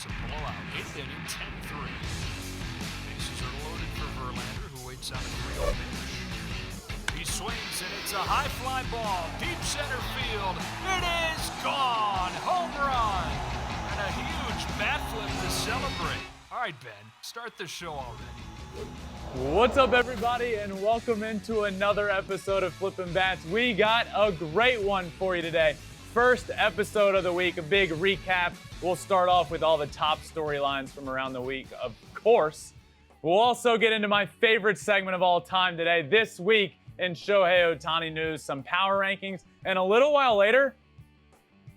It's a blowout. 8th inning, 10-3. Bases are loaded for Verlander, who waits on a 3-0 pitch. He swings, and it's a high fly ball. Deep center field. It is gone. Home run. And a huge bat flip to celebrate. All right, Ben, start the show already. What's up, everybody, and welcome into another episode of Flippin' Bats. We got a great one for you today. First episode of the week, a big recap. We'll start off with all the top storylines from around the week, of course. We'll also get into my favorite segment of all time today. This week in Shohei Ohtani news, some power rankings, and a little while later,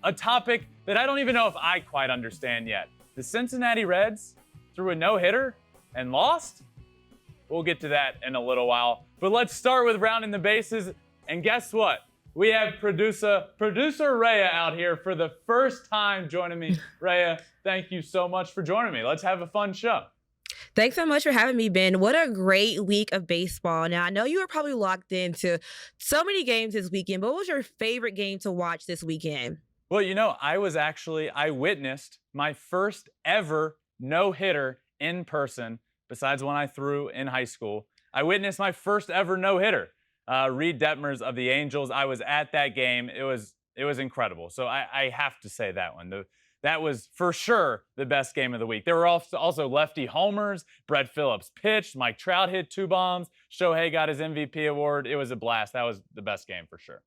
a topic that I don't even know if I quite understand yet. The Cincinnati Reds threw a no-hitter and lost? We'll get to that in a little while. But let's start with rounding the bases. And guess what? We have producer Rhea out here for the first time joining me. Rhea, thank you so much for joining me. Let's have a fun show. Thanks so much for having me, Ben. What a great week of baseball. Now, I know you were probably locked into so many games this weekend, but what was your favorite game to watch this weekend? Well, you know, I witnessed my first ever no-hitter in person, besides when I threw in high school. I witnessed my first ever no-hitter. Reed Detmers of the Angels. I was at that game. It was incredible. So I have to say that one. That was for sure the best game of the week. There were also lefty homers. Brett Phillips pitched. Mike Trout hit 2 bombs. Shohei got his MVP award. It was a blast. That was the best game for sure.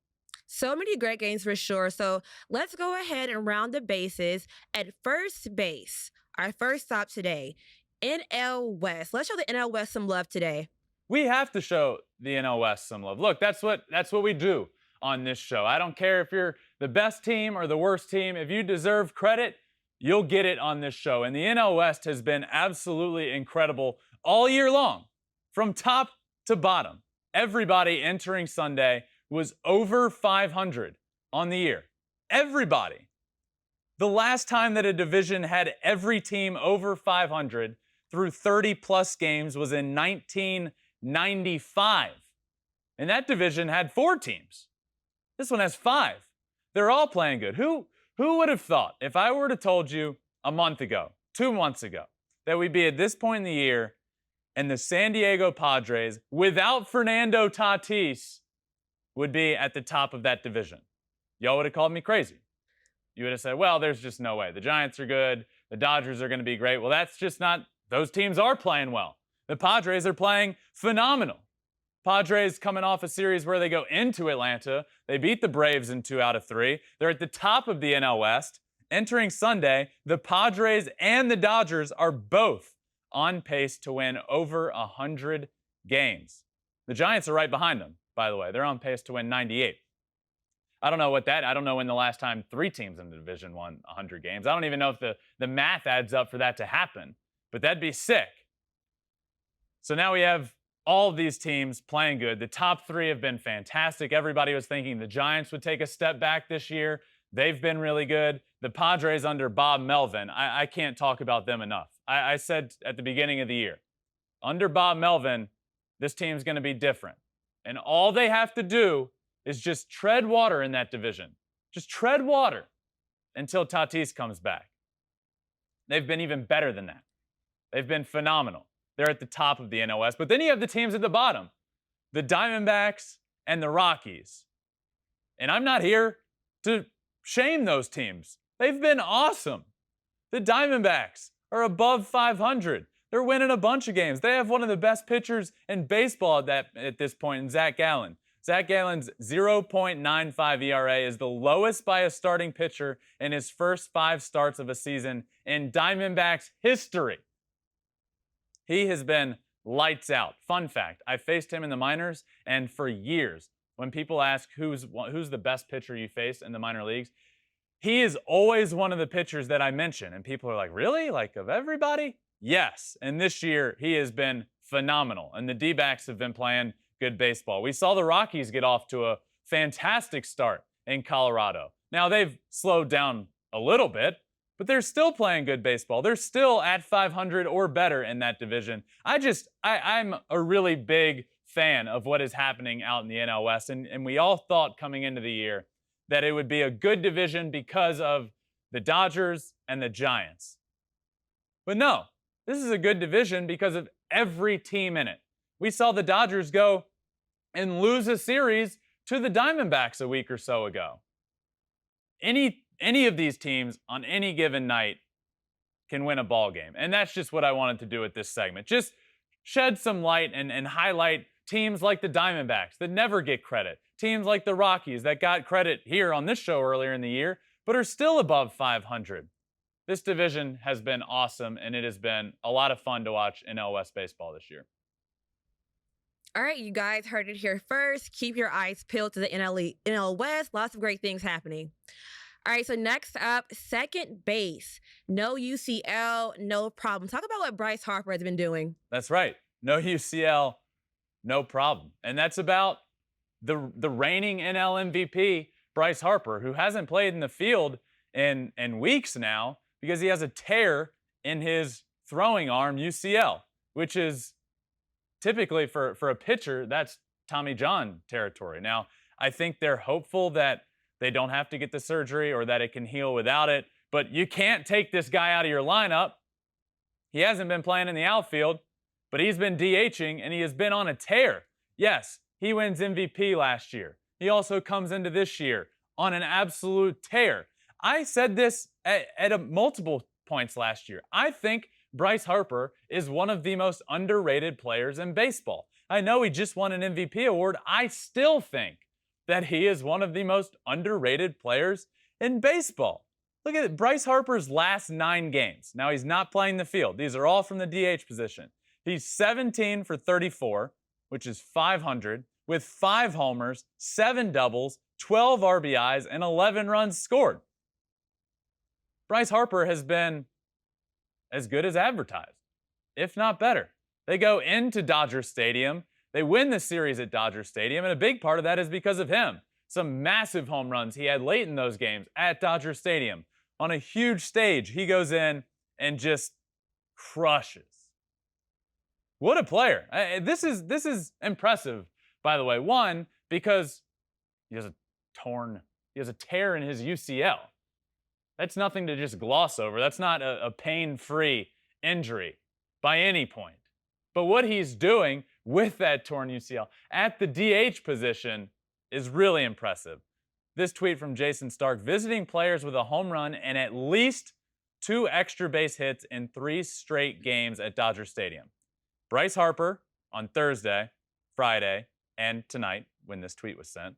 So many great games for sure. So let's go ahead and round the bases. At first base, our first stop today, NL West. Let's show the NL West some love today. We have to show the NL West some love. Look, that's what we do on this show. I don't care if you're the best team or the worst team. If you deserve credit, you'll get it on this show. And the NL West has been absolutely incredible all year long, from top to bottom. Everybody entering Sunday was over 500 on the year. Everybody. The last time that a division had every team over 500 through 30-plus games was in 1995. And that division had 4 teams. This one has 5. They're all playing good. Who would have thought, if I were to told you a month ago, 2 months ago, that we'd be at this point in the year and the San Diego Padres, without Fernando Tatis, would be at the top of that division? Y'all would have called me crazy. You would have said, well, there's just no way. The Giants are good. The Dodgers are going to be great. Well, that's just not. Those teams are playing well. The Padres are playing phenomenal. Padres coming off a series where they go into Atlanta. They beat the Braves in 2 out of 3. They're at the top of the NL West. Entering Sunday, the Padres and the Dodgers are both on pace to win over 100 games. The Giants are right behind them, by the way. They're on pace to win 98. I don't know when the last time 3 teams in the division won 100 games. I don't even know if the math adds up for that to happen. But that'd be sick. So now we have all of these teams playing good. The top 3 have been fantastic. Everybody was thinking the Giants would take a step back this year. They've been really good. The Padres under Bob Melvin, I can't talk about them enough. I said at the beginning of the year, under Bob Melvin, this team's going to be different. And all they have to do is just tread water in that division. Just tread water until Tatis comes back. They've been even better than that. They've been phenomenal. They're at the top of the NL West. But then you have the teams at the bottom, the Diamondbacks and the Rockies. And I'm not here to shame those teams. They've been awesome. The Diamondbacks are above 500. They're winning a bunch of games. They have one of the best pitchers in baseball at this point in Zach Gallen. Zach Gallen's 0.95 ERA is the lowest by a starting pitcher in his first 5 starts of a season in Diamondbacks history. He has been lights out. Fun fact, I faced him in the minors, and for years, when people ask who's the best pitcher you faced in the minor leagues, he is always one of the pitchers that I mention. And people are like, really? Like, of everybody? Yes. And this year, he has been phenomenal. And the D-backs have been playing good baseball. We saw the Rockies get off to a fantastic start in Colorado. Now, they've slowed down a little bit, but they're still playing good baseball. They're still at 500 or better in that division. I'm a really big fan of what is happening out in the NL West. And we all thought coming into the year that it would be a good division because of the Dodgers and the Giants. But no, this is a good division because of every team in it. We saw the Dodgers go and lose a series to the Diamondbacks a week or so ago. Any of these teams on any given night can win a ball game. And that's just what I wanted to do with this segment. Just shed some light and highlight teams like the Diamondbacks that never get credit. Teams like the Rockies that got credit here on this show earlier in the year, but are still above 500. This division has been awesome, and it has been a lot of fun to watch NL West baseball this year. All right, you guys heard it here first. Keep your eyes peeled to the NL West. Lots of great things happening. All right, so next up, second base. No UCL, no problem. Talk about what Bryce Harper has been doing. That's right. No UCL, no problem. And that's about the reigning NL MVP, Bryce Harper, who hasn't played in the field in weeks now because he has a tear in his throwing arm, UCL, which is typically for a pitcher, that's Tommy John territory. Now, I think they're hopeful that they don't have to get the surgery or that it can heal without it, but you can't take this guy out of your lineup. He hasn't been playing in the outfield, but he's been DHing and he has been on a tear. Yes, he wins MVP last year. He also comes into this year on an absolute tear. I said this at multiple points last year. I think Bryce Harper is one of the most underrated players in baseball. I know he just won an MVP award. I still think that he is one of the most underrated players in baseball. Look at it, Bryce Harper's last 9 games. Now, he's not playing the field. These are all from the DH position. He's 17 for 34, which is 500, with 5 homers, 7 doubles, 12 RBIs, and 11 runs scored. Bryce Harper has been as good as advertised, if not better. They go into Dodger Stadium. They win the series at Dodger Stadium, and a big part of that is because of him. Some massive home runs he had late in those games at Dodger Stadium. On a huge stage, he goes in and just crushes. What a player. This is impressive, by the way. One, because he has a tear in his UCL. That's nothing to just gloss over. That's not a pain-free injury by any point. But what he's doing with that torn UCL at the DH position is really impressive. This tweet from Jason Stark: visiting players with a home run and at least 2 extra base hits in 3 straight games at Dodger Stadium. Bryce Harper on Thursday, Friday, and tonight when this tweet was sent.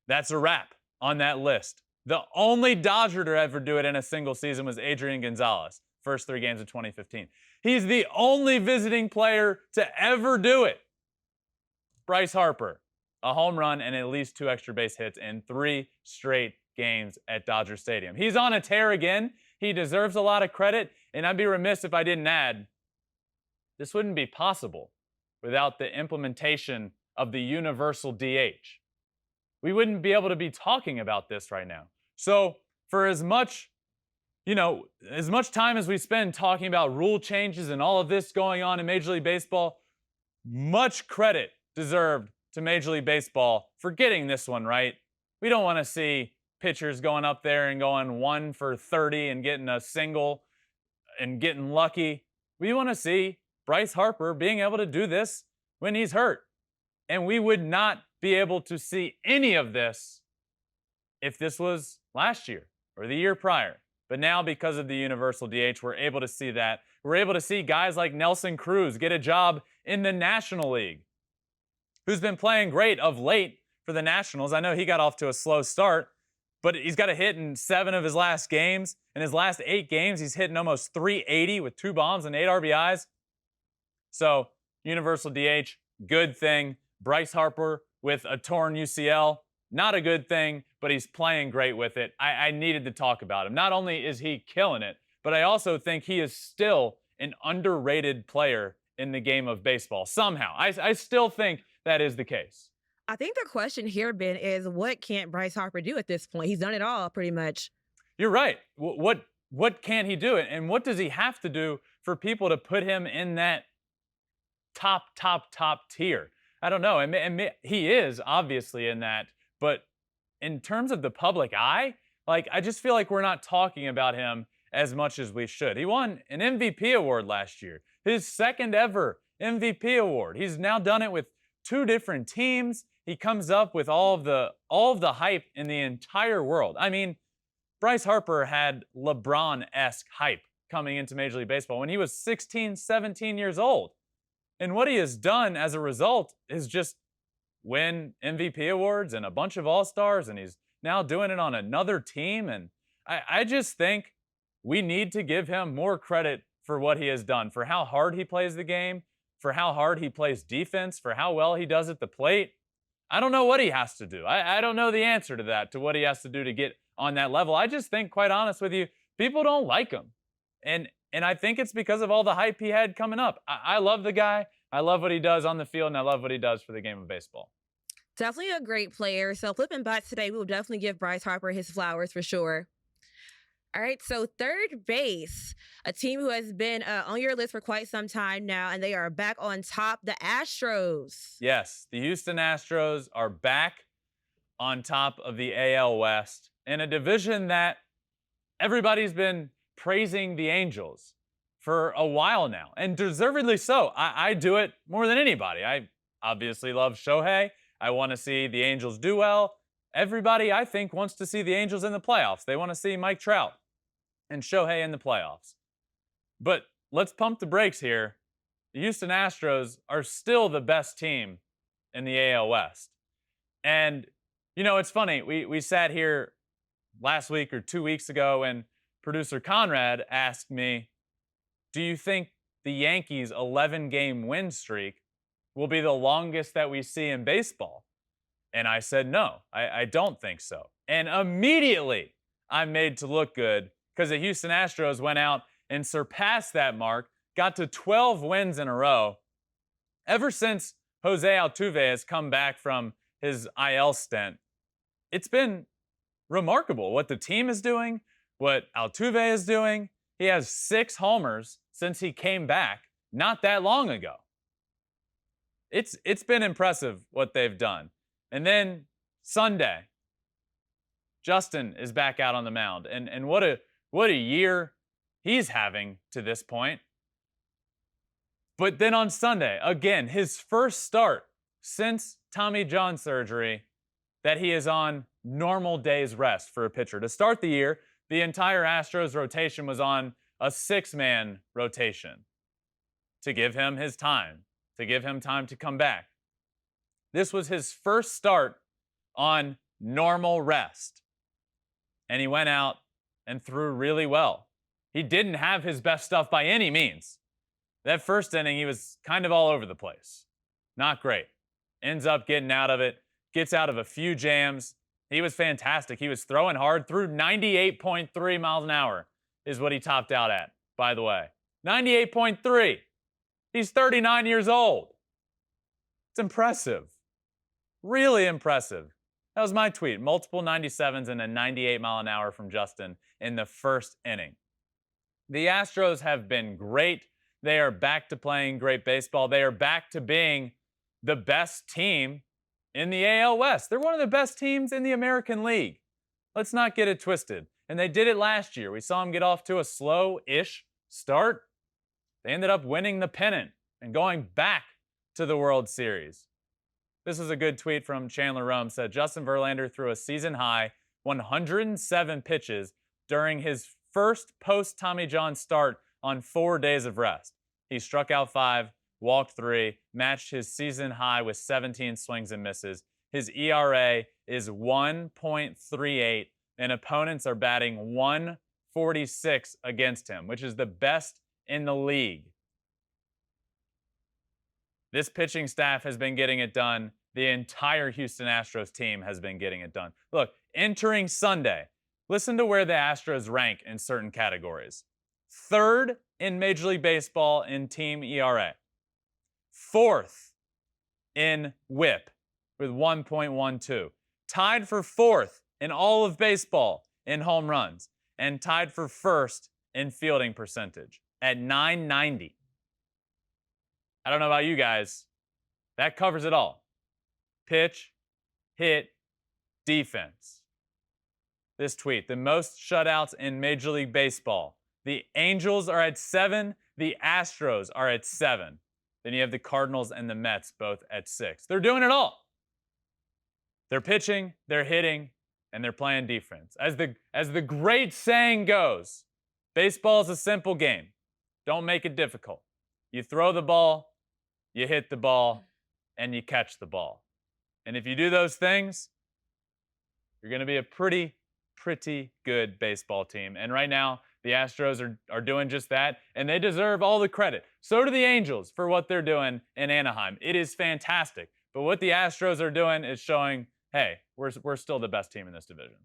That's a wrap on that list. The only Dodger to ever do it in a single season was Adrian Gonzalez, first 3 games of 2015. He's the only visiting player to ever do it. Bryce Harper, a home run and at least 2 extra base hits in 3 straight games at Dodger Stadium. He's on a tear again. He deserves a lot of credit, and I'd be remiss if I didn't add, this wouldn't be possible without the implementation of the universal DH. We wouldn't be able to be talking about this right now. So for as much time as we spend talking about rule changes and all of this going on in Major League Baseball, much credit deserved to Major League Baseball for getting this one right. We don't want to see pitchers going up there and going 1 for 30 and getting a single and getting lucky. We want to see Bryce Harper being able to do this when he's hurt. And we would not be able to see any of this if this was last year or the year prior. But now, because of the universal DH, we're able to see that. We're able to see guys like Nelson Cruz get a job in the National League, who's been playing great of late for the Nationals. I know he got off to a slow start, but he's got a hit in 7 of his last games. In his last 8 games, he's hitting almost 380 with 2 bombs and 8 RBIs. So, universal DH, good thing. Bryce Harper with a torn UCL, not a good thing, but he's playing great with it. I needed to talk about him. Not only is he killing it, but I also think he is still an underrated player in the game of baseball. Somehow. I still think that is the case. I think the question here, Ben, is what can't Bryce Harper do at this point? He's done it all, pretty much. You're right. What can he do? And what does he have to do for people to put him in that top tier? I don't know. And he is obviously in that. But in terms of the public eye, like, I just feel like we're not talking about him as much as we should. He won an MVP award last year, his second ever MVP award. He's now done it with 2 different teams. He comes up with all of the hype in the entire world. I mean, Bryce Harper had LeBron-esque hype coming into Major League Baseball when he was 16, 17 years old. And what he has done as a result is just win MVP awards and a bunch of All-Stars, and he's now doing it on another team. And I just think we need to give him more credit for what he has done, for how hard he plays the game, for how hard he plays defense, for how well he does at the plate. I don't know what he has to do. I don't know the answer to that, to what he has to do to get on that level. I just think, quite honest with you, people don't like him. And I think it's because of all the hype he had coming up. I love the guy. I love what he does on the field, and I love what he does for the game of baseball. Definitely a great player. So flipping back today, we will definitely give Bryce Harper his flowers for sure. All right, so third base, a team who has been on your list for quite some time now, and they are back on top, the Astros. Yes, the Houston Astros are back on top of the AL West in a division that everybody's been praising the Angels for a while now, and deservedly so. I do it more than anybody. I obviously love Shohei. I want to see the Angels do well. Everybody, I think, wants to see the Angels in the playoffs. They want to see Mike Trout and Shohei in the playoffs. But let's pump the brakes here. The Houston Astros are still the best team in the AL West. And, you know, it's funny. We sat here last week or 2 weeks ago, and producer Conrad asked me, do you think the Yankees' 11-game win streak will be the longest that we see in baseball? And I said, no, I don't think so. And immediately I'm made to look good, because the Houston Astros went out and surpassed that mark, got to 12 wins in a row. Ever since Jose Altuve has come back from his IL stint, it's been remarkable what the team is doing, what Altuve is doing. He has 6 homers since he came back not that long ago. It's been impressive what they've done. And then Sunday, Justin is back out on the mound. And what a year he's having to this point. But then on Sunday, again, his first start since Tommy John surgery that he is on normal days rest for a pitcher. To start the year, the entire Astros rotation was on a 6-man rotation to give him his time, to give him time to come back. This was his first start on normal rest. And he went out and threw really well. He didn't have his best stuff by any means. That first inning, he was kind of all over the place. Not great. Ends up getting out of it, gets out of a few jams. He was fantastic. He was throwing hard, threw 98.3 miles an hour is what he topped out at, by the way. 98.3. He's 39 years old. It's impressive. Really impressive. That was my tweet. Multiple 97s and a 98 mile an hour from Justin in the first inning. The Astros have been great. They are back to playing great baseball. They are back to being the best team in the AL West. They're one of the best teams in the American League. Let's not get it twisted. And they did it last year. We saw them get off to a slow-ish start. They ended up winning the pennant and going back to the World Series. This is a good tweet from Chandler Rome. Said Justin Verlander threw a season-high 107 pitches during his first post-Tommy John start on 4 days of rest. He struck out 5, walked 3, matched his season high with 17 swings and misses. His ERA is 1.38, and opponents are batting 146 against him, which is the best in the league. This pitching staff has been getting it done. The entire Houston Astros team has been getting it done. Look, entering Sunday, listen to where the Astros rank in certain categories. 3rd in Major League Baseball in team ERA. 4th in WHIP with 1.12. Tied for 4th in all of baseball in home runs. And tied for 1st in fielding percentage at .990. I don't know about you guys. That covers it all. Pitch, hit, defense. This tweet, the most shutouts in Major League Baseball The Angels are at 7. The Astros are at 7. Then you have the Cardinals and the Mets both at 6. They're doing it all. They're pitching, they're hitting, and they're playing defense. As the great saying goes, baseball is a simple game. Don't make it difficult. You throw the ball, you hit the ball, and you catch the ball. And if you do those things, you're going to be a pretty good baseball team. And right now, the Astros are doing just that, and they deserve all the credit. So do the Angels for what they're doing in Anaheim. It is fantastic. But what the Astros are doing is showing, hey, we're still the best team in this division.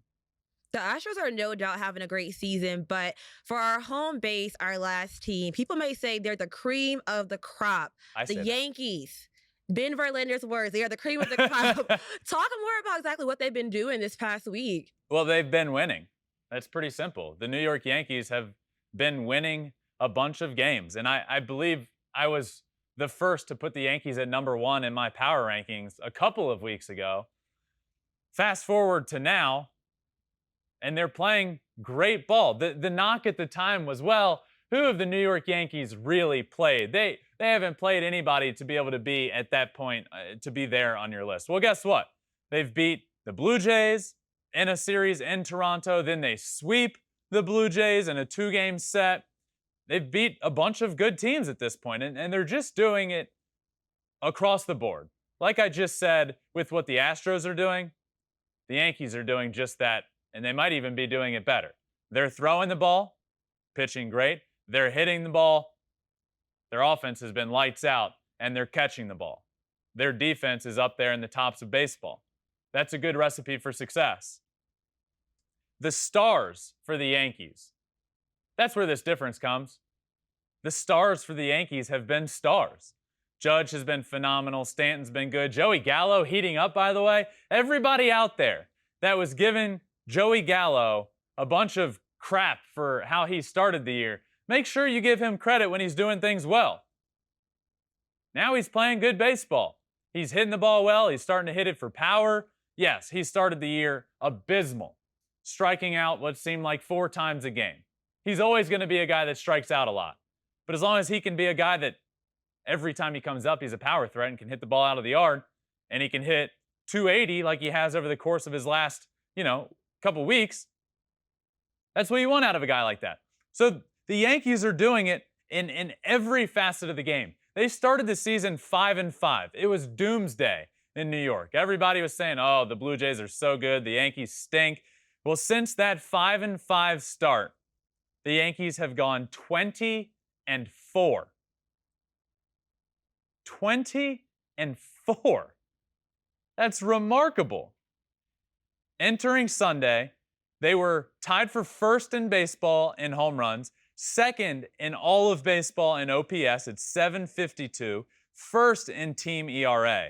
The Astros are no doubt having a great season, but for our home base, our last team, people may say they're the cream of the crop. The Yankees. Ben Verlander's words, they are the cream of the crop. Talk more about exactly what they've been doing this past week. Well, they've been winning. That's pretty simple. The New York Yankees have been winning a bunch of games. And I believe I was the first to put the Yankees at number 1 in my power rankings a couple of weeks ago. Fast forward to now, and they're playing great ball. The knock at the time was, well, who have the New York Yankees really played? They haven't played anybody to be able to be at that point, to be there on your list. Well, guess what? They've beat the Blue Jays in a series in Toronto. Then they sweep the Blue Jays in a 2-game set. They've beat a bunch of good teams at this point, and they're just doing it across the board. Like I just said with what the Astros are doing, the Yankees are doing just that, and they might even be doing it better. They're throwing the ball, pitching great. They're hitting the ball. Their offense has been lights out, and they're catching the ball. Their defense is up there in the tops of baseball. That's a good recipe for success. The stars for the Yankees. That's where this difference comes. The stars for the Yankees have been stars. Judge has been phenomenal. Stanton's been good. Joey Gallo heating up, by the way. Everybody out there that was giving Joey Gallo a bunch of crap for how he started the year, make sure you give him credit when he's doing things well. Now he's playing good baseball. He's hitting the ball well. He's starting to hit it for power. Yes, he started the year abysmal, striking out what seemed like 4 times a game. He's always going to be a guy that strikes out a lot. But as long as he can be a guy that every time he comes up, he's a power threat and can hit the ball out of the yard, and he can hit 280 like he has over the course of his last, couple weeks, that's what you want out of a guy like that. So the Yankees are doing it in every facet of the game. They started the season 5-5. It was doomsday in New York. Everybody was saying, oh, the Blue Jays are so good. The Yankees stink. Well, since that 5-5 start, the Yankees have gone 20-4. 20-4. That's remarkable. Entering Sunday, they were tied for first in baseball in home runs, second in all of baseball in OPS at .752, first in team ERA.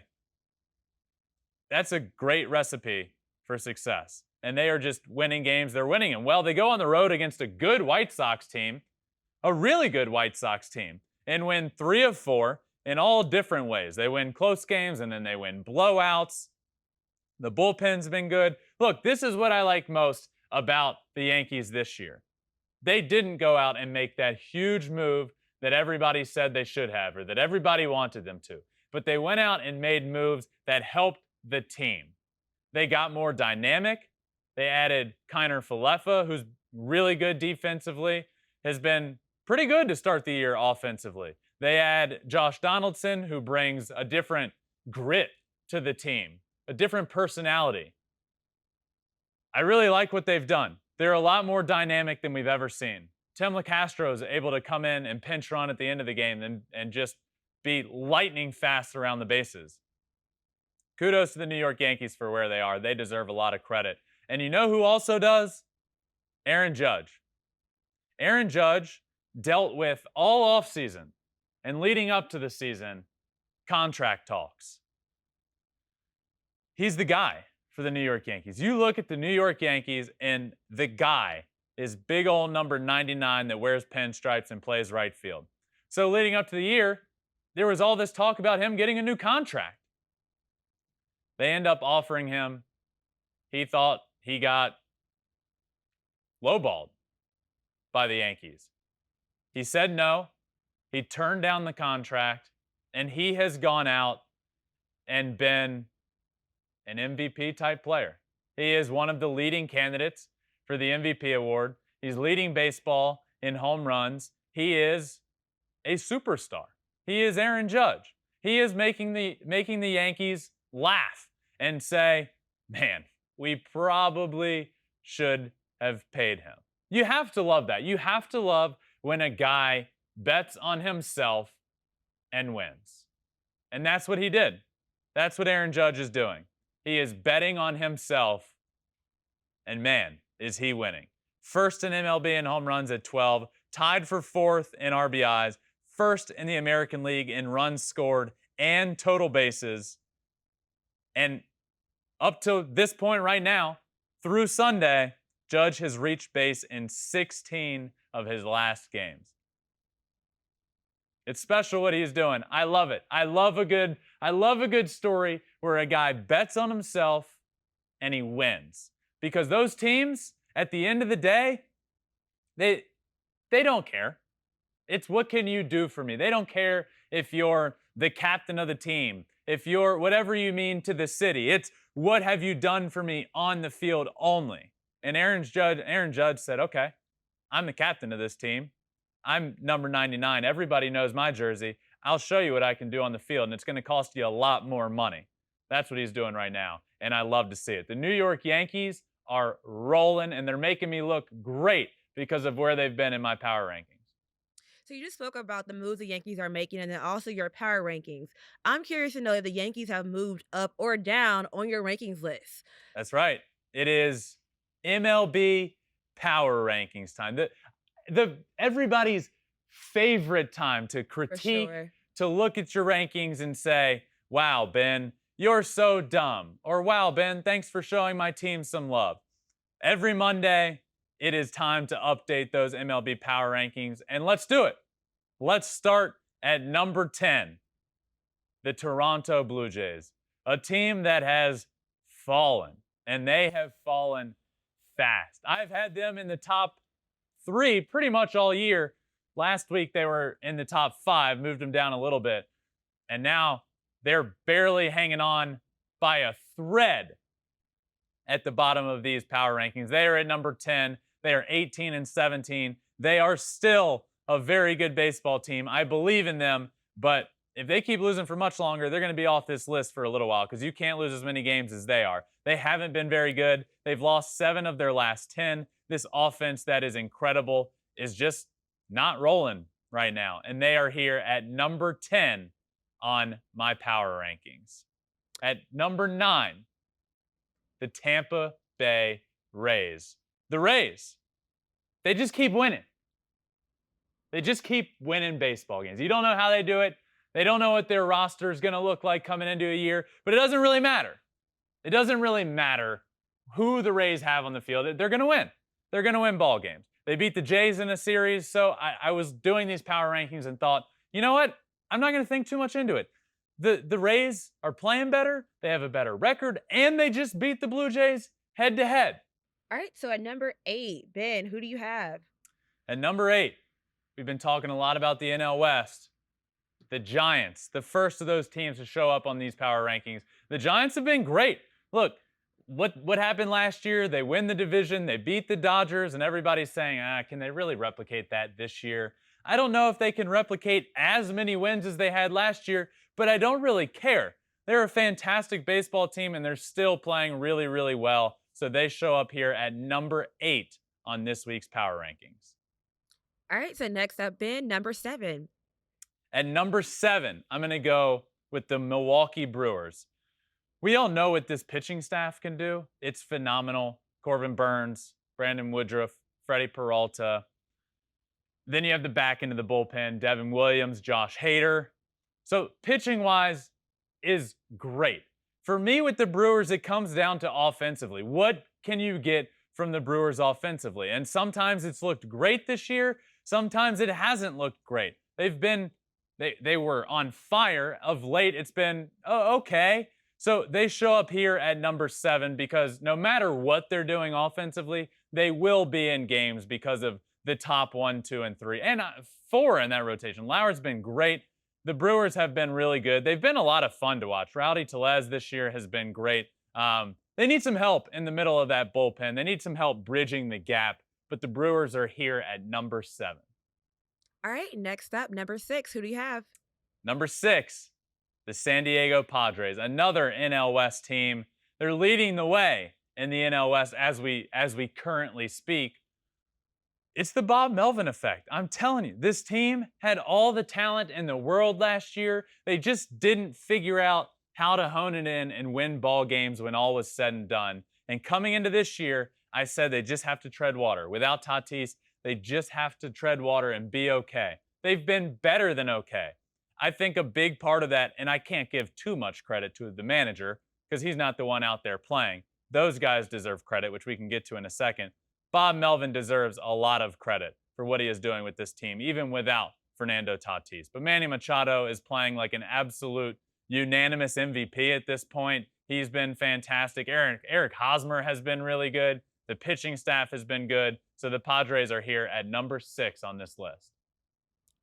That's a great recipe for success. And they are just winning games. They're winning them. Well, they go on the road against a good White Sox team, a really good White Sox team, and win 3 of 4 in all different ways. They win close games, and then they win blowouts. The bullpen's been good. Look, this is what I like most about the Yankees this year. They didn't go out and make that huge move that everybody said they should have or that everybody wanted them to. But they went out and made moves that helped the team. They got more dynamic. They added Kiner Falefa, who's really good defensively, has been pretty good to start the year offensively. They add Josh Donaldson, who brings a different grit to the team, a different personality. I really like what they've done. They're a lot more dynamic than we've ever seen. Tim LeCastro is able to come in and pinch run at the end of the game and just be lightning fast around the bases. Kudos to the New York Yankees for where they are. They deserve a lot of credit. And you know who also does? Aaron Judge. Aaron Judge dealt with all offseason and leading up to the season, contract talks. He's the guy for the New York Yankees. You look at the New York Yankees, and the guy is big old number 99 that wears pinstripes and plays right field. So leading up to the year, there was all this talk about him getting a new contract. They end up offering him. He thought he got lowballed by the Yankees. He said no. He turned down the contract, and he has gone out and been an MVP type player. He is one of the leading candidates for the MVP award. He's leading baseball in home runs. He is a superstar. He is Aaron Judge. He is making the Yankees laugh and say, man, we probably should have paid him. You have to love that. You have to love when a guy bets on himself and wins. And that's what he did. That's what Aaron Judge is doing. He is betting on himself, and man, is he winning. First in MLB in home runs at 12, tied for fourth in RBIs, first in the American League in runs scored and total bases. And up to this point right now, through Sunday, Judge has reached base in 16 of his last games. It's special what he's doing. I love it. I love a good story where a guy bets on himself and he wins. Because those teams, at the end of the day, they don't care. It's what can you do for me? They don't care if you're the captain of the team, if you're whatever you mean to the city. It's what have you done for me on the field only. And Aaron Judge said, okay, I'm the captain of this team. I'm number 99. Everybody knows my jersey. I'll show you what I can do on the field, and it's going to cost you a lot more money. That's what he's doing right now, and I love to see it. The New York Yankees are rolling, and they're making me look great because of where they've been in my power rankings. So you just spoke about the moves the Yankees are making and then also your power rankings. I'm curious to know if the Yankees have moved up or down on your rankings list. That's right. It is MLB power rankings time. Everybody's favorite time to critique, to look at your rankings and say, wow, Ben, you're so dumb. Or wow, Ben, thanks for showing my team some love. Every Monday, it is time to update those MLB power rankings, and let's do it. Let's start at number 10, the Toronto Blue Jays, a team that has fallen, and they have fallen fast. I've had them in the top 3 pretty much all year. Last week, they were in the top 5, moved them down a little bit, and now they're barely hanging on by a thread at the bottom of these power rankings. They are at number 10. They are 18 and 17. They are still a very good baseball team. I believe in them, but if they keep losing for much longer, they're going to be off this list for a little while because you can't lose as many games as they are. They haven't been very good. They've lost 7 of their last 10. This offense that is incredible is just not rolling right now, and they are here at number 10 on my power rankings. At number 9, the Tampa Bay Rays. The Rays, they just keep winning. They just keep winning baseball games. You don't know how they do it. They don't know what their roster is going to look like coming into a year, but it doesn't really matter. It doesn't really matter who the Rays have on the field. They're going to win. They're going to win ball games. They beat the Jays in a series, so I was doing these power rankings and thought, you know what? I'm not going to think too much into it. The Rays are playing better. They have a better record, and they just beat the Blue Jays head-to-head. All right, so at number 8, Ben, who do you have? At number 8, we've been talking a lot about the NL West. The Giants, the first of those teams to show up on these power rankings. The Giants have been great. Look, what happened last year? They win the division, they beat the Dodgers, and everybody's saying, can they really replicate that this year? I don't know if they can replicate as many wins as they had last year, but I don't really care. They're a fantastic baseball team, and they're still playing really, really well. So they show up here at number 8 on this week's power rankings. All right, so next up, Ben, number 7. At number 7, I'm going to go with the Milwaukee Brewers. We all know what this pitching staff can do. It's phenomenal. Corbin Burns, Brandon Woodruff, Freddie Peralta. Then you have the back end of the bullpen, Devin Williams, Josh Hader. So pitching-wise is great. For me with the Brewers, it comes down to offensively. What can you get from the Brewers offensively? And sometimes it's looked great this year. Sometimes it hasn't looked great. They were on fire. Of late, it's been, okay. So they show up here at number 7 because no matter what they're doing offensively, they will be in games because of the top 1, 2, and 3, and 4 in that rotation. Lauer's been great. The Brewers have been really good. They've been a lot of fun to watch. Rowdy Tellez this year has been great. They need some help in the middle of that bullpen. They need some help bridging the gap, but the Brewers are here at number 7. All right, next up, number 6. Who do you have? Number 6, the San Diego Padres, another NL West team. They're leading the way in the NL West as we currently speak. It's the Bob Melvin effect. I'm telling you, this team had all the talent in the world last year. They just didn't figure out how to hone it in and win ball games when all was said and done. And coming into this year, I said they just have to tread water. Without Tatis, they just have to tread water and be okay. They've been better than okay. I think a big part of that, and I can't give too much credit to the manager because he's not the one out there playing. Those guys deserve credit, which we can get to in a second. Bob Melvin deserves a lot of credit for what he is doing with this team, even without Fernando Tatis. But Manny Machado is playing like an absolute unanimous MVP at this point. He's been fantastic. Eric Hosmer has been really good. The pitching staff has been good. So the Padres are here at number 6 on this list.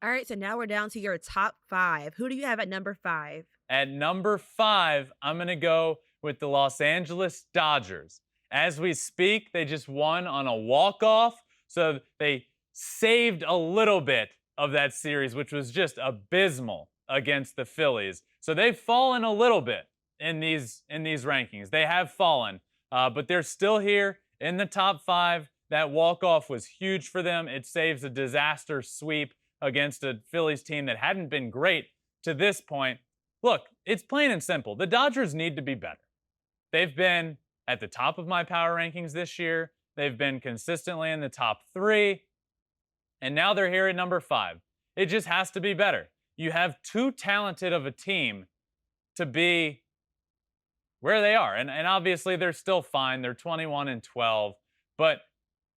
All right, so now we're down to your top 5. Who do you have at number 5? At number 5, I'm going to go with the Los Angeles Dodgers. As we speak, they just won on a walk-off, so they saved a little bit of that series, which was just abysmal against the Phillies. So they've fallen a little bit in these rankings. They have fallen, but they're still here in the top 5. That walk-off was huge for them. It saves a disaster sweep against a Phillies team that hadn't been great to this point. Look, it's plain and simple. The Dodgers need to be better. They've been at the top of my power rankings this year. They've been consistently in the top 3. And now they're here at number 5. It just has to be better. You have too talented of a team to be where they are. And obviously they're still fine. They're 21-12. But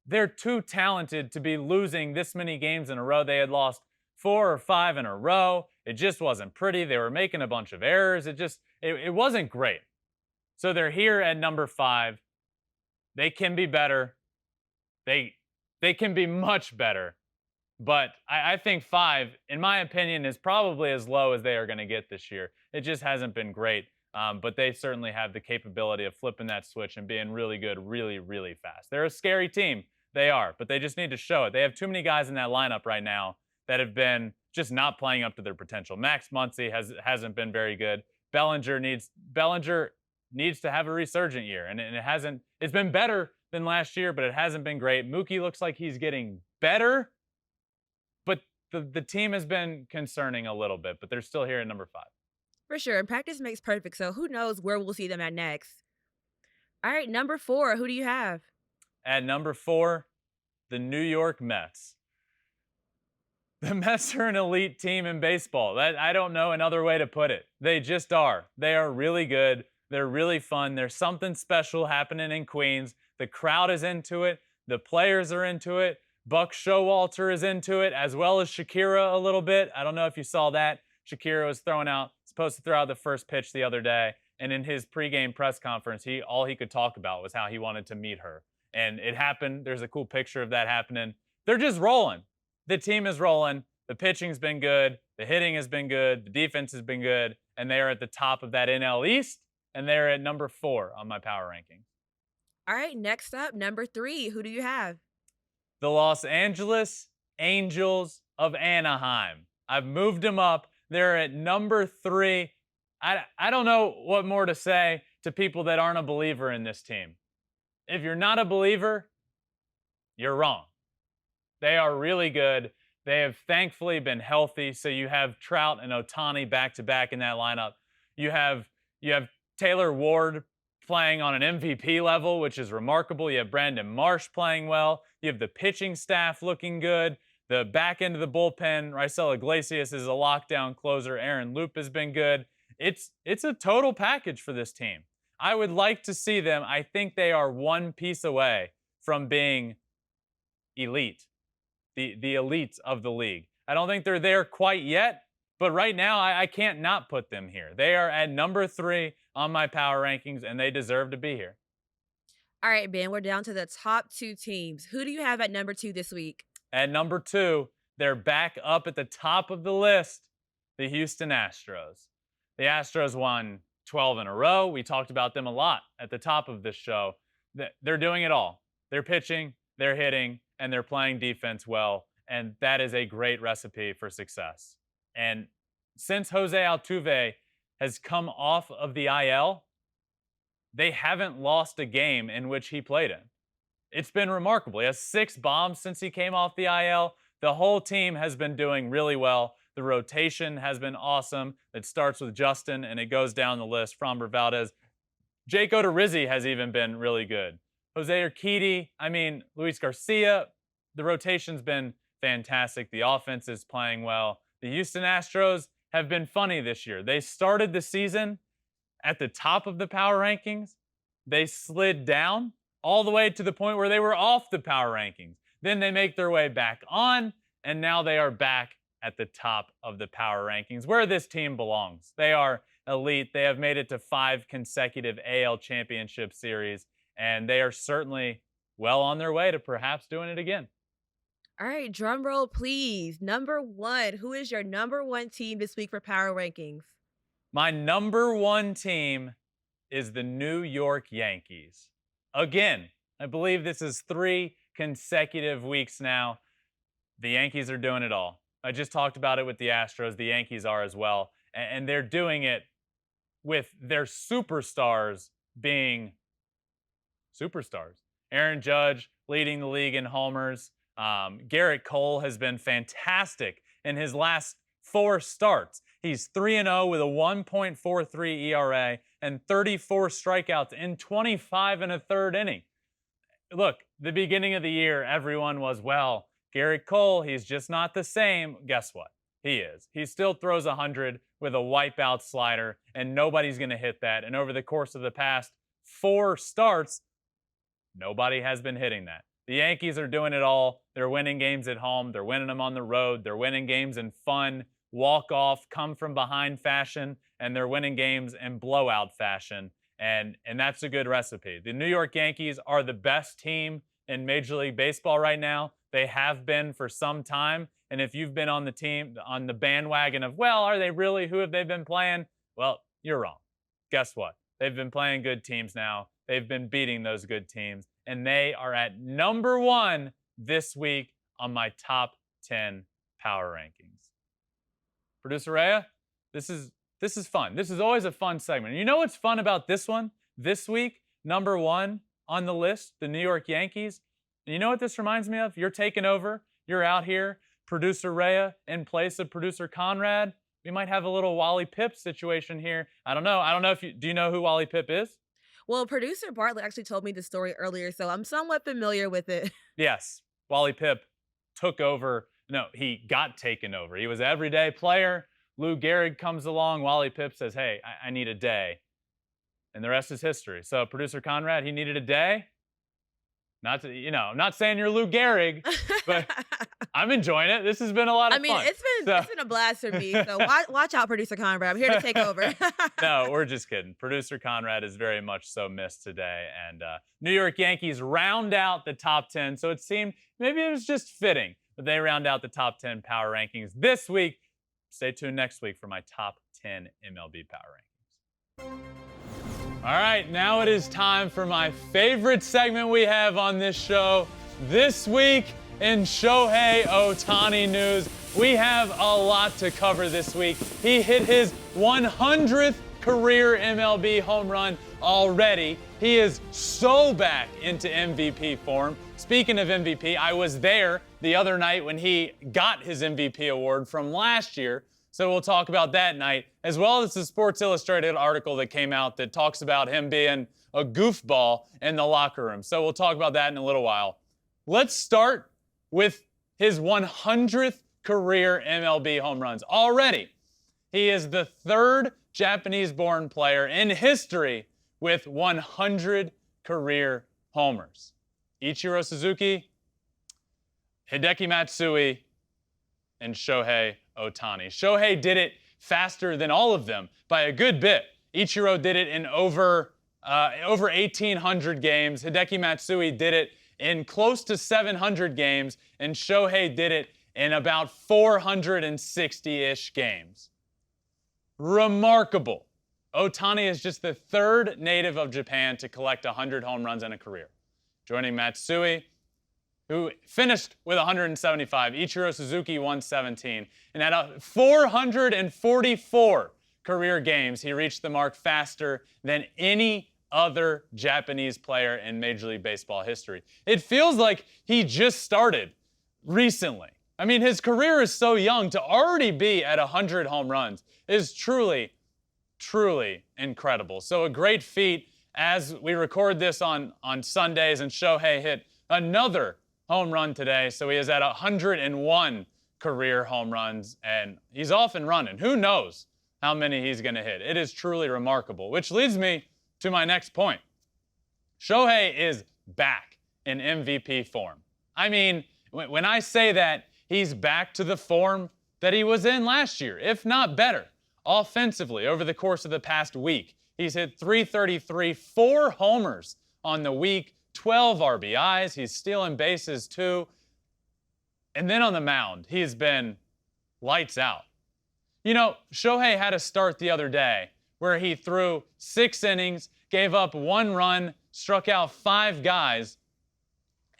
they're too talented to be losing this many games in a row. They had lost 4 or 5 in a row. It just wasn't pretty. They were making a bunch of errors. It wasn't great. So they're here at number 5. They can be better. They can be much better. But I think 5, in my opinion, is probably as low as they are going to get this year. It just hasn't been great. But they certainly have the capability of flipping that switch and being really good really, really fast. They're a scary team. They are. But they just need to show it. They have too many guys in that lineup right now that have been just not playing up to their potential. Max Muncy hasn't been very good. Bellinger needs to have a resurgent year, and it's been better than last year, but it hasn't been great. Mookie looks like he's getting better, but the team has been concerning a little bit, but they're still here at number 5. For sure, and practice makes perfect, so who knows where we'll see them at next. All right, number 4, who do you have? At number 4, the New York Mets. The Mets are an elite team in baseball. I don't know another way to put it. They just are. They are really good. They're really fun. There's something special happening in Queens. The crowd is into it. The players are into it. Buck Showalter is into it, as well as Shakira a little bit. I don't know if you saw that. Shakira was supposed to throw out the first pitch the other day, and in his pregame press conference, all he could talk about was how he wanted to meet her. And it happened. There's a cool picture of that happening. They're just rolling. The team is rolling. The pitching's been good. The hitting has been good. The defense has been good. And they are at the top of that NL East. And they're at number 4 on my power ranking. All right, next up, number 3. Who do you have? The Los Angeles Angels of Anaheim. I've moved them up. They're at number 3. I don't know what more to say to people that aren't a believer in this team. If you're not a believer, you're wrong. They are really good. They have thankfully been healthy. So you have Trout and Ohtani back-to-back in that lineup. You have Taylor Ward playing on an MVP level, which is remarkable. You have Brandon Marsh playing well. You have the pitching staff looking good. The back end of the bullpen, Raisel Iglesias is a lockdown closer. Aaron Loop has been good. It's a total package for this team. I would like to see them. I think they are one piece away from being elite, the elite of the league. I don't think they're there quite yet, but right now I can't not put them here. They are at number 3 on my power rankings, and they deserve to be here. All right, Ben, we're down to the top 2 teams. Who do you have at number 2 this week? At number 2, they're back up at the top of the list, the Houston Astros. The Astros won 12 in a row. We talked about them a lot at the top of this show. They're doing it all. They're pitching, they're hitting, and they're playing defense well. And that is a great recipe for success. And since Jose Altuve has come off of the IL, they haven't lost a game in which he played in. It's been remarkable. He has 6 bombs since he came off the IL. The whole team has been doing really well. The rotation has been awesome. It starts with Justin, and it goes down the list. Framber Valdez. Jake Odorizzi has even been really good. Jose Urquidy, Luis Garcia. The rotation's been fantastic. The offense is playing well. The Houston Astros have been funny this year. They started the season at the top of the power rankings. They slid down all the way to the point where they were off the power rankings. Then they make their way back on, and now they are back at the top of the power rankings, where this team belongs. They are elite. They have made it to 5 consecutive AL Championship Series, and they are certainly well on their way to perhaps doing it again. All right, drum roll, please. Number 1, who is your number 1 team this week for power rankings? My number 1 team is the New York Yankees. Again, I believe this is 3 consecutive weeks now. The Yankees are doing it all. I just talked about it with the Astros. The Yankees are as well. And they're doing it with their superstars being superstars. Aaron Judge leading the league in homers. Garrett Cole has been fantastic in his last 4 starts. He's 3-0 with a 1.43 ERA and 34 strikeouts in 25 1/3 inning. Look, the beginning of the year, everyone was, well, Garrett Cole, he's just not the same. Guess what? He is. He still throws 100 with a wipeout slider, and nobody's going to hit that. And over the course of the past 4 starts, nobody has been hitting that. The Yankees are doing it all. They're winning games at home. They're winning them on the road. They're winning games in fun, walk-off, come-from-behind fashion, and they're winning games in blowout fashion. And that's a good recipe. The New York Yankees are the best team in Major League Baseball right now. They have been for some time. And if you've been on the team, on the bandwagon of, well, are they really? Who have they been playing? Well, you're wrong. Guess what? They've been playing good teams now. They've been beating those good teams. And they are at number 1 this week on my top 10 power rankings. Producer Rhea, this is fun. This is always a fun segment. You know what's fun about this one? This week, number 1 on the list, the New York Yankees. And you know what this reminds me of? You're taking over. You're out here. Producer Rhea in place of Producer Conrad. We might have a little Wally Pipp situation here. I don't know if do you know who Wally Pipp is? Well, producer Bartlett actually told me the story earlier, so I'm somewhat familiar with it. Yes, Wally Pipp took over. No, he got taken over. He was an everyday player. Lou Gehrig comes along. Wally Pipp says, hey, I need a day. And the rest is history. So producer Conrad, he needed a day. Not saying you're Lou Gehrig, but I'm enjoying it. This has been a lot of fun. It's been a blast for me. So watch out, producer Conrad. I'm here to take over. No, we're just kidding. Producer Conrad is very much so missed today. And New York Yankees round out the top 10. So it seemed maybe it was just fitting that they round out the top 10 power rankings this week. Stay tuned next week for my top 10 MLB power rankings. All right, now it is time for my favorite segment we have on this show. This week in Shohei Ohtani news, we have a lot to cover this week. He hit his 100th career MLB home run already. He is so back into MVP form. Speaking of MVP, I was there the other night when he got his MVP award from last year. So we'll talk about that night, as well as the Sports Illustrated article that came out that talks about him being a goofball in the locker room. So we'll talk about that in a little while. Let's start with his 100th career MLB home runs. Already, he is the 3rd Japanese-born player in history with 100 career homers. Ichiro Suzuki, Hideki Matsui, and Shohei Ohtani. Shohei did it faster than all of them by a good bit. Ichiro did it in over 1,800 games. Hideki Matsui did it in close to 700 games, and Shohei did it in about 460-ish games. Remarkable. Ohtani is just the third native of Japan to collect 100 home runs in a career, joining Matsui, who finished with 175. Ichiro Suzuki 117. And at 444 career games, he reached the mark faster than any other Japanese player in Major League Baseball history. It feels like he just started recently. I mean, his career is so young. To already be at 100 home runs is truly, truly incredible. So a great feat as we record this on Sundays, and Shohei hit another home run today. So he is at 101 career home runs, and he's off and running. Who knows how many he's going to hit? It is truly remarkable, which leads me to my next point. Shohei is back in MVP form. I mean, when I say that, he's back to the form that he was in last year, if not better. Offensively, over the course of the past week, he's hit .333, 4 homers on the week, 12 RBIs. He's stealing bases too. And then on the mound, he's been lights out. You know, Shohei had a start the other day where he threw 6 innings, gave up 1 run, struck out 5 guys.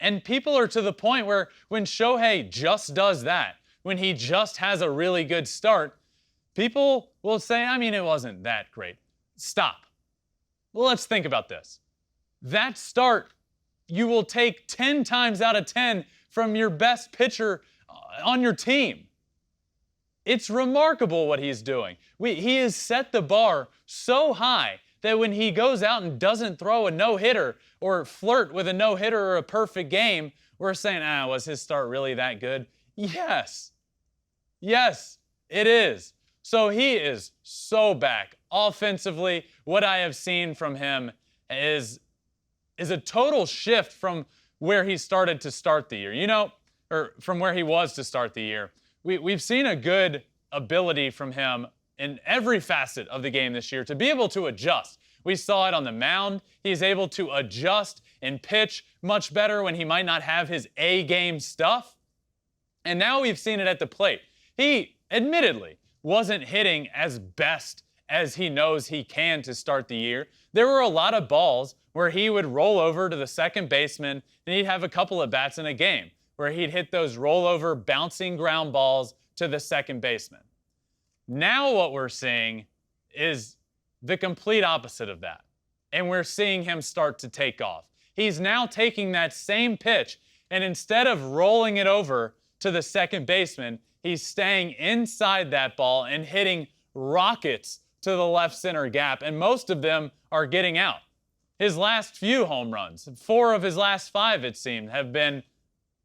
And people are to the point where when Shohei just does that, when he just has a really good start, people will say, I mean, it wasn't that great. Stop. Well, let's think about this. That start, you will take 10 times out of 10 from your best pitcher on your team. It's remarkable what he's doing. He has set the bar so high that when he goes out and doesn't throw a no-hitter or flirt with a no-hitter or a perfect game, we're saying, was his start really that good? Yes. Yes, it is. So he is so back. Offensively, what I have seen from him is a total shift from where he started to start the year. You know, or from where he was to start the year. We've seen a good ability from him in every facet of the game this year to be able to adjust. We saw it on the mound. He's able to adjust and pitch much better when he might not have his A-game stuff. And now we've seen it at the plate. He, admittedly, wasn't hitting as best as he knows he can to start the year. There were a lot of balls where he would roll over to the second baseman and he'd have a couple of bats in a game where he'd hit those rollover bouncing ground balls to the second baseman. Now what we're seeing is the complete opposite of that. And we're seeing him start to take off. He's now taking that same pitch, and instead of rolling it over to the second baseman, he's staying inside that ball and hitting rockets to the left center gap, and most of them are getting out. His last few home runs, 4 of his last 5, it seemed, have been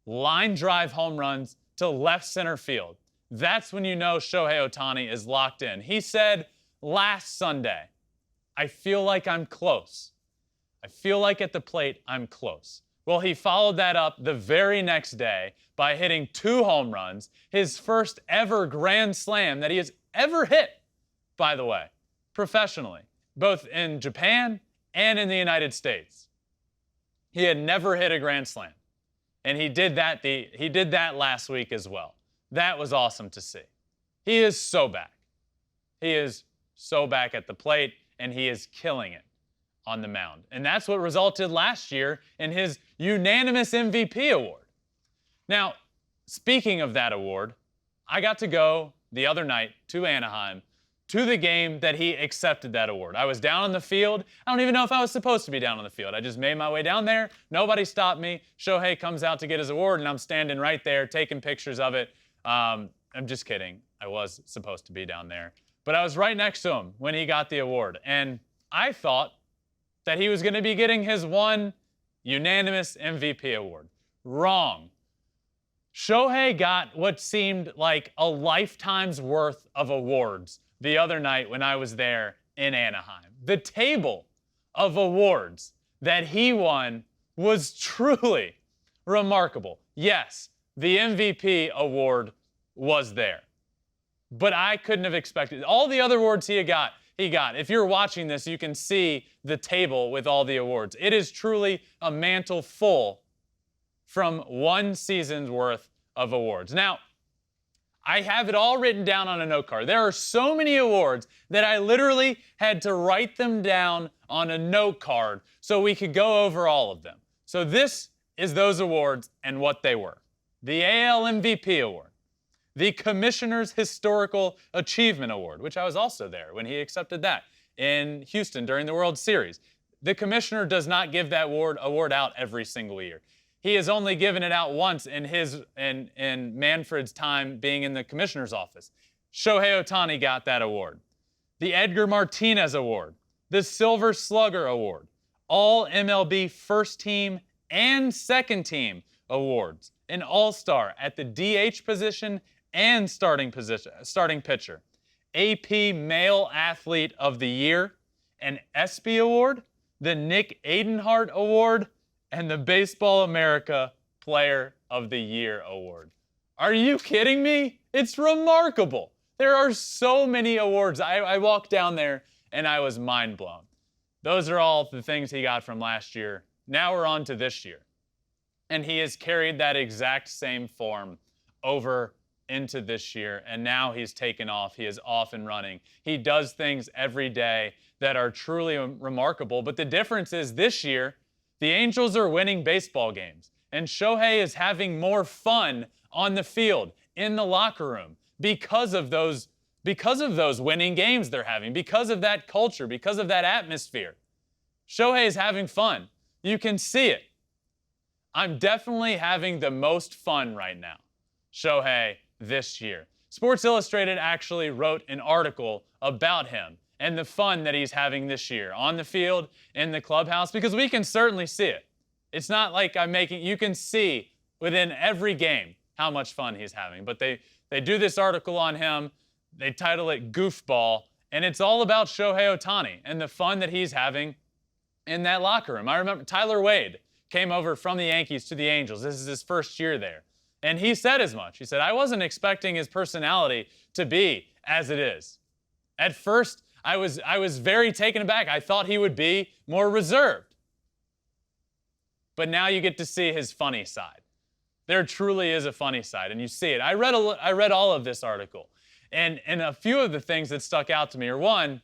line drive home runs to left center field. That's when you know Shohei Ohtani is locked in. He said last Sunday, I feel like I'm close. I feel like at the plate, I'm close. Well, he followed that up the very next day by hitting 2 home runs, his first ever grand slam that he has ever hit, by the way, professionally, both in Japan and in the United States. He had never hit a grand slam. And he did that last week as well. That was awesome to see. He is so back. He is so back at the plate, and he is killing it on the mound. And that's what resulted last year in his unanimous MVP award. Now, speaking of that award, I got to go the other night to Anaheim to the game that he accepted that award. I was down on the field. I don't even know if I was supposed to be down on the field. I just made my way down there. Nobody stopped me. Shohei comes out to get his award, and I'm standing right there taking pictures of it. I'm just kidding. I was supposed to be down there. But I was right next to him when he got the award. And I thought that he was going to be getting his one unanimous MVP award. Wrong. Shohei got what seemed like a lifetime's worth of awards the other night when I was there in Anaheim. The table of awards that he won was truly remarkable. Yes, the MVP award was there. But I couldn't have expected all the other awards he got. If you're watching this, you can see the table with all the awards. It is truly a mantle full from one season's worth of awards. Now, I have it all written down on a note card. There are so many awards that I literally had to write them down on a note card so we could go over all of them. So this is those awards and what they were. The AL MVP Award, the Commissioner's Historical Achievement Award, which I was also there when he accepted that in Houston during the World Series. The Commissioner does not give that award out every single year. He has only given it out once in Manfred's time being in the Commissioner's office. Shohei Ohtani got that award. The Edgar Martinez Award, the Silver Slugger Award, all MLB first team and second team awards, an all-star at the DH position and starting pitcher, AP Male Athlete of the Year, an ESPY Award, the Nick Adenhart Award, and the Baseball America Player of the Year Award. Are you kidding me? It's remarkable. There are so many awards. I walked down there and I was mind blown. Those are all the things he got from last year. Now we're on to this year. And he has carried that exact same form over into this year. And now he's taken off. He is off and running. He does things every day that are truly remarkable. But the difference is this year, the Angels are winning baseball games. And Shohei is having more fun on the field, in the locker room, because of those winning games they're having, because of that culture, because of that atmosphere. Shohei is having fun. You can see it. I'm definitely having the most fun right now, Shohei, this year. Sports Illustrated actually wrote an article about him and the fun that he's having this year on the field, in the clubhouse, because we can certainly see it. It's not like you can see within every game how much fun he's having. But they do this article on him, they title it Goofball, and it's all about Shohei Ohtani and the fun that he's having in that locker room. I remember Tyler Wade came over from the Yankees to the Angels. This is his first year there. And he said as much. He said, I wasn't expecting his personality to be as it is. At first, I was very taken aback. I thought he would be more reserved. But now you get to see his funny side. There truly is a funny side, and you see it. I read all of this article, and a few of the things that stuck out to me are, one,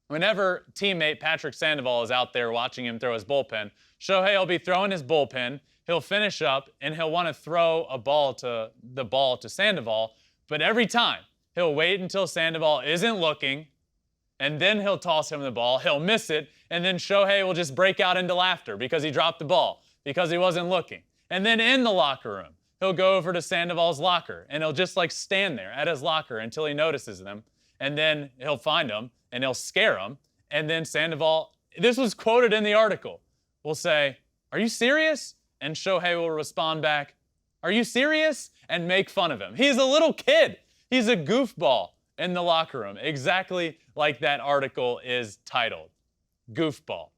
whenever teammate Patrick Sandoval is out there watching him throw his bullpen, Shohei will be throwing his bullpen, he'll finish up, and he'll want to throw the ball to Sandoval, but every time, he'll wait until Sandoval isn't looking, and then he'll toss him the ball, he'll miss it, and then Shohei will just break out into laughter because he dropped the ball, because he wasn't looking. And then in the locker room, he'll go over to Sandoval's locker, and he'll just stand there at his locker until he notices them, and then he'll find them, and he'll scare them, and then Sandoval, this was quoted in the article, will say, "Are you serious?" And Shohei will respond back, "Are you serious?" and make fun of him. He's a little kid. He's a goofball in the locker room, exactly like that article is titled, Goofball.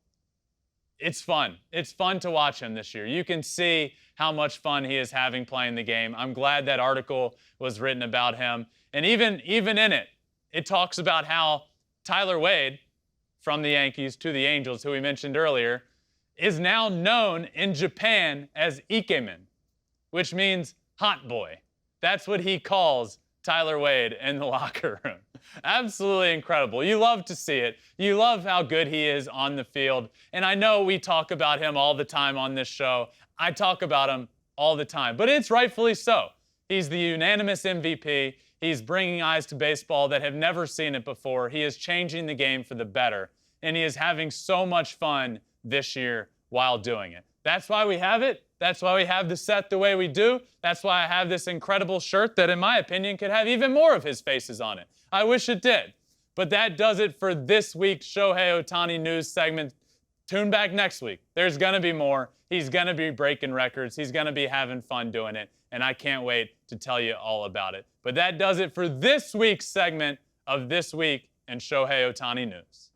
It's fun. It's fun to watch him this year. You can see how much fun he is having playing the game. I'm glad that article was written about him. And even in it, it talks about how Tyler Wade, from the Yankees to the Angels, who we mentioned earlier, is now known in Japan as Ikemen, which means hot boy. That's what he calls Tyler Wade in the locker room. Absolutely incredible. You love to see it. You love how good he is on the field. And I know we talk about him all the time on this show. I talk about him all the time, but it's rightfully so. He's the unanimous MVP. He's bringing eyes to baseball that have never seen it before. He is changing the game for the better, and he is having so much fun this year while doing it. That's why we have it. That's why we have the set the way we do. That's why I have this incredible shirt that, in my opinion, could have even more of his faces on it. I wish it did. But that does it for this week's Shohei Ohtani news segment. Tune back next week. There's going to be more. He's going to be breaking records. He's going to be having fun doing it. And I can't wait to tell you all about it. But that does it for this week's segment of This Week in Shohei Ohtani News.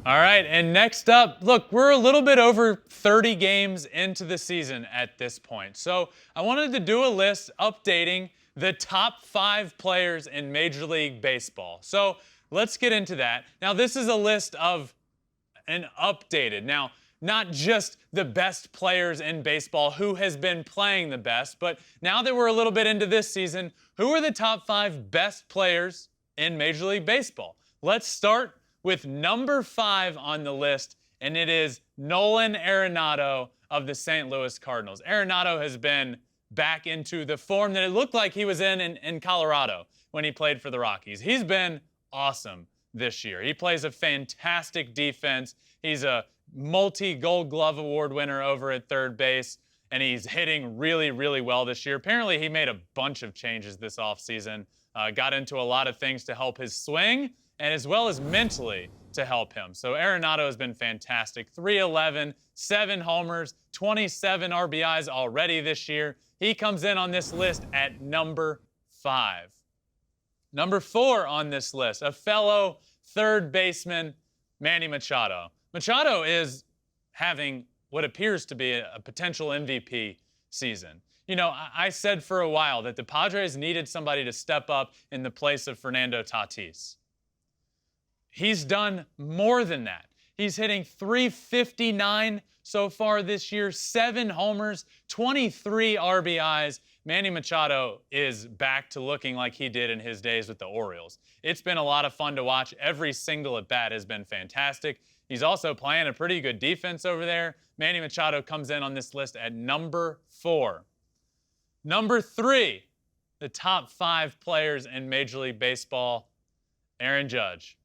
All right, and next up, look, we're a little bit over 30 games into the season at this point. So I wanted to do a list updating the top 5 players in Major League Baseball. So let's get into that. Now, this is a list of an updated. Now, not just the best players in baseball, who has been playing the best, but now that we're a little bit into this season, who are the top 5 best players in Major League Baseball? Let's start with number 5 on the list, and it is Nolan Arenado of the St. Louis Cardinals. Arenado has been back into the form that it looked like he was in Colorado when he played for the Rockies. He's been awesome this year. He plays a fantastic defense. He's a multi-Gold Glove Award winner over at third base, and he's hitting really, really well this year. Apparently, he made a bunch of changes this offseason, got into a lot of things to help his swing, and as well as mentally to help him. So Arenado has been fantastic. 311, 7 homers, 27 RBIs already this year. He comes in on this list at number 5. Number 4 on this list, a fellow third baseman, Manny Machado. Machado is having what appears to be a potential MVP season. You know, I said for a while that the Padres needed somebody to step up in the place of Fernando Tatis. He's done more than that. He's hitting .359 so far this year, 7 homers, 23 RBIs. Manny Machado is back to looking like he did in his days with the Orioles. It's been a lot of fun to watch. Every single at-bat has been fantastic. He's also playing a pretty good defense over there. Manny Machado comes in on this list at number 4. Number 3, the top 5 players in Major League Baseball, Aaron Judge.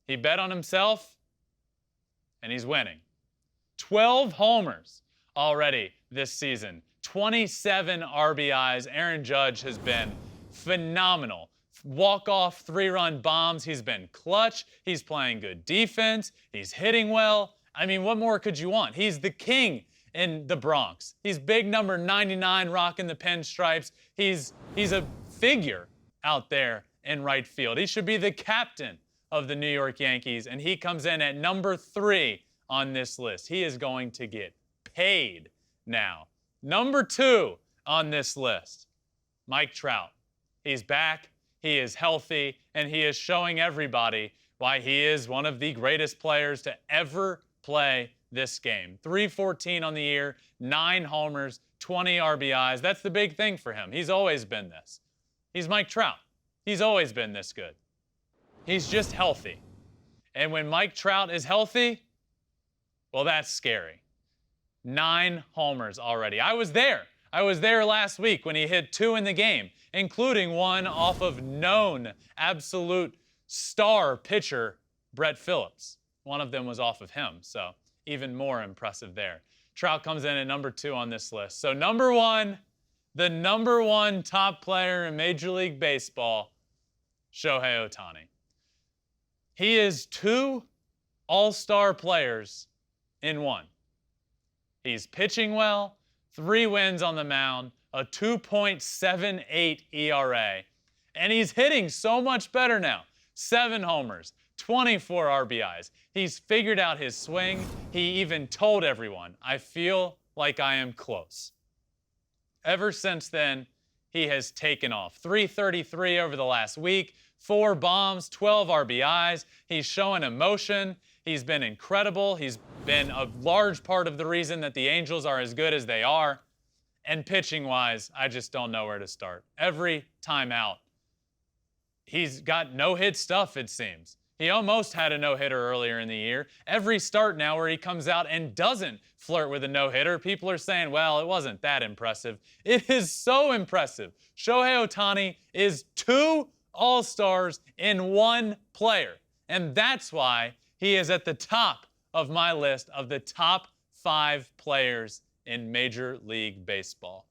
He bet on himself, and he's winning. 12 homers already this season. 27 RBIs. Aaron Judge has been phenomenal. Walk-off 3-run bombs. He's been clutch. He's playing good defense. He's hitting well. I mean, what more could you want? He's the king in the Bronx. He's big number 99 rocking the pinstripes. He's a figure out there in right field. He should be the captain of the New York Yankees, and he comes in at number 3 on this list. He is going to get paid now. Number 2 on this list, Mike Trout. He's back, he is healthy, and he is showing everybody why he is one of the greatest players to ever play this game. .314 on the year, 9 homers, 20 RBIs. That's the big thing for him. He's always been this. He's Mike Trout. He's always been this good. He's just healthy. And when Mike Trout is healthy, well, that's scary. 9 homers already. I was there. I was there last week when he hit 2 in the game, including one off of known absolute star pitcher Brett Phillips. One of them was off of him, so even more impressive there. Trout comes in at number 2 on this list. So number 1, the number 1 top player in Major League Baseball, Shohei Ohtani. He is 2 all-star players in 1. He's pitching well, 3 wins on the mound, a 2.78 ERA, and he's hitting so much better now. 7 homers, 24 RBIs. He's figured out his swing. He even told everyone, I feel like I am close. Ever since then, he has taken off. .333 over the last week, 4 bombs, 12 RBIs. He's showing emotion. He's been incredible. He's been a large part of the reason that the Angels are as good as they are. And pitching-wise, I just don't know where to start. Every time out, he's got no-hit stuff, it seems. He almost had a no-hitter earlier in the year. Every start now where he comes out and doesn't flirt with a no-hitter, people are saying, well, it wasn't that impressive. It is so impressive. Shohei Ohtani is 2 all-stars in 1 player. And that's why he is at the top of my list of the top 5 players in Major League Baseball.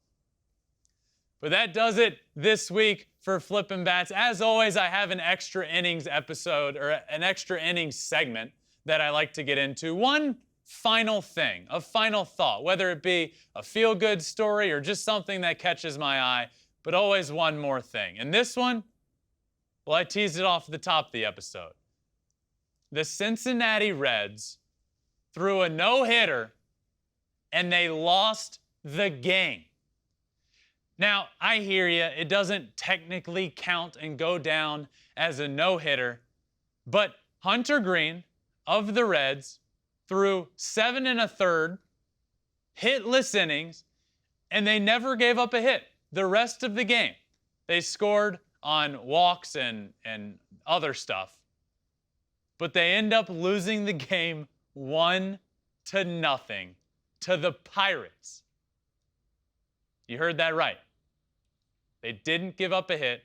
But that does it this week for Flippin' Bats. As always, I have an extra innings episode, or an extra innings segment that I like to get into. One final thing, a final thought, whether it be a feel-good story or just something that catches my eye, but always one more thing. And this one, well, I teased it off at the top of the episode. The Cincinnati Reds threw a no-hitter, and they lost the game. Now, I hear you. It doesn't technically count and go down as a no-hitter, but Hunter Green of the Reds through 7 1/3 hitless innings, and they never gave up a hit the rest of the game. They scored on walks and other stuff, but they end up losing the game 1-0 to the Pirates. You heard that right. They didn't give up a hit,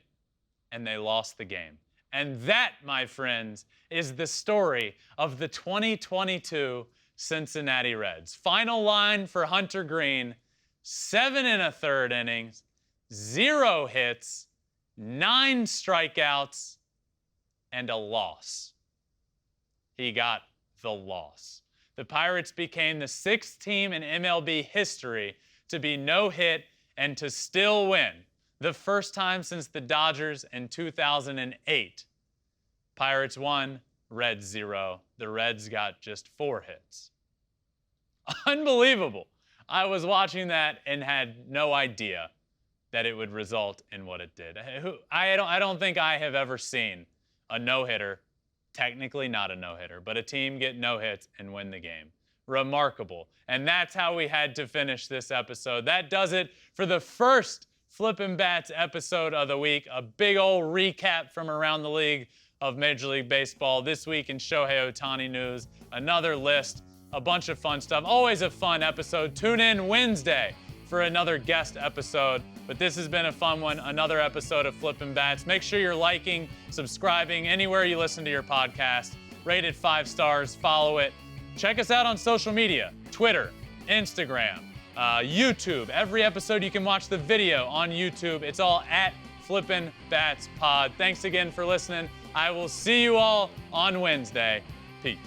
and they lost the game. And that, my friends, is the story of the 2022 Cincinnati Reds. Final line for Hunter Greene, 7 1/3 innings, 0 hits, 9 strikeouts, and a loss. He got the loss. The Pirates became the 6th team in MLB history to be no-hit and to still win. The first time since the Dodgers in 2008. Pirates 1, Reds 0. The Reds got just 4 hits. Unbelievable. I was watching that and had no idea that it would result in what it did. I don't think I have ever seen a no-hitter, technically not a no-hitter, but a team get no hits and win the game. Remarkable. And that's how we had to finish this episode. That does it for the first Flippin' Bats episode of the week. A big old recap from around the league of Major League Baseball. This week in Shohei Ohtani news, another list, a bunch of fun stuff. Always a fun episode. Tune in Wednesday for another guest episode. But this has been a fun one, another episode of Flippin' Bats. Make sure you're liking, subscribing anywhere you listen to your podcast. Rate it 5 stars, follow it. Check us out on social media, Twitter, Instagram, YouTube. Every episode you can watch the video on YouTube. It's all at Flippin' Bats Pod. Thanks again for listening. I will see you all on Wednesday. Peace.